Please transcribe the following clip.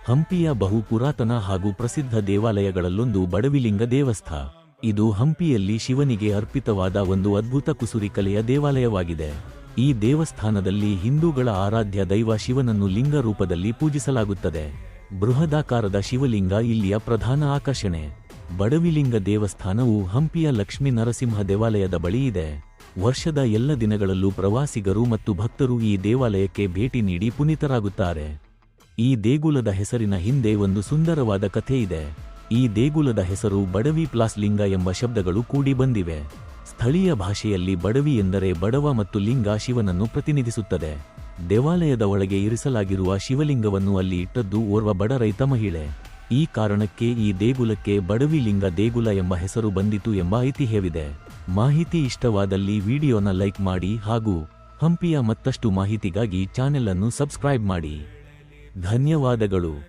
ಹಂಪಿಯ ಬಹು ಪುರಾತನ ಹಾಗೂ ಪ್ರಸಿದ್ಧ ದೇವಾಲಯಗಳಲ್ಲೊಂದು ಬಡವಿಲಿಂಗ ದೇವಸ್ಥ. ಇದು ಹಂಪಿಯಲ್ಲಿ ಶಿವನಿಗೆ ಅರ್ಪಿತವಾದ ಒಂದು ಅದ್ಭುತ ಕುಸುರಿಕಲೆಯ ದೇವಾಲಯವಾಗಿದೆ. ಈ ದೇವಸ್ಥಾನದಲ್ಲಿ ಹಿಂದೂಗಳ ಆರಾಧ್ಯ ದೈವ ಶಿವನನ್ನು ಲಿಂಗ ರೂಪದಲ್ಲಿ ಪೂಜಿಸಲಾಗುತ್ತದೆ. ಬೃಹದಾಕಾರದ ಶಿವಲಿಂಗ ಇಲ್ಲಿಯ ಪ್ರಧಾನ ಆಕರ್ಷಣೆ. ಬಡವಿಲಿಂಗ ದೇವಸ್ಥಾನವು ಹಂಪಿಯ ಲಕ್ಷ್ಮೀ ನರಸಿಂಹ ದೇವಾಲಯದ ಬಳಿ ಇದೆ. ವರ್ಷದ ಎಲ್ಲ ದಿನಗಳಲ್ಲೂ ಪ್ರವಾಸಿಗರು ಮತ್ತು ಭಕ್ತರು ಈ ದೇವಾಲಯಕ್ಕೆ ಭೇಟಿ ನೀಡಿ ಪುನೀತರಾಗುತ್ತಾರೆ. ಈ ದೇಗುಲದ ಹೆಸರಿನ ಹಿಂದೆ ಒಂದು ಸುಂದರವಾದ ಕಥೆ ಇದೆ. ಈ ದೇಗುಲದ ಹೆಸರು ಬಡವಿ ಪ್ಲಾಸ್ ಲಿಂಗ ಎಂಬ ಶಬ್ದಗಳು ಕೂಡಿ ಬಂದಿವೆ. ಸ್ಥಳೀಯ ಭಾಷೆಯಲ್ಲಿ ಬಡವಿ ಎಂದರೆ ಬಡವ ಮತ್ತು ಲಿಂಗ ಶಿವನನ್ನು ಪ್ರತಿನಿಧಿಸುತ್ತದೆ. ದೇವಾಲಯದ ಒಳಗೆ ಇರಿಸಲಾಗಿರುವ ಶಿವಲಿಂಗವನ್ನು ಅಲ್ಲಿ ಇಟ್ಟದ್ದು ಓರ್ವ ಬಡ ರೈತ ಮಹಿಳೆ. ಈ ಕಾರಣಕ್ಕೆ ಈ ದೇಗುಲಕ್ಕೆ ಬಡವಿ ಲಿಂಗ ದೇಗುಲ ಎಂಬ ಹೆಸರು ಬಂದಿತು ಎಂಬ ಐತಿಹ್ಯವಿದೆ. ಮಾಹಿತಿ ಇಷ್ಟವಾದಲ್ಲಿ ವಿಡಿಯೋನ ಲೈಕ್ ಮಾಡಿ ಹಾಗೂ ಹಂಪಿಯ ಮತ್ತಷ್ಟು ಮಾಹಿತಿಗಾಗಿ ಚಾನೆಲ್ ಅನ್ನು ಸಬ್ಸ್ಕ್ರೈಬ್ ಮಾಡಿ. ಧನ್ಯವಾದಗಳು.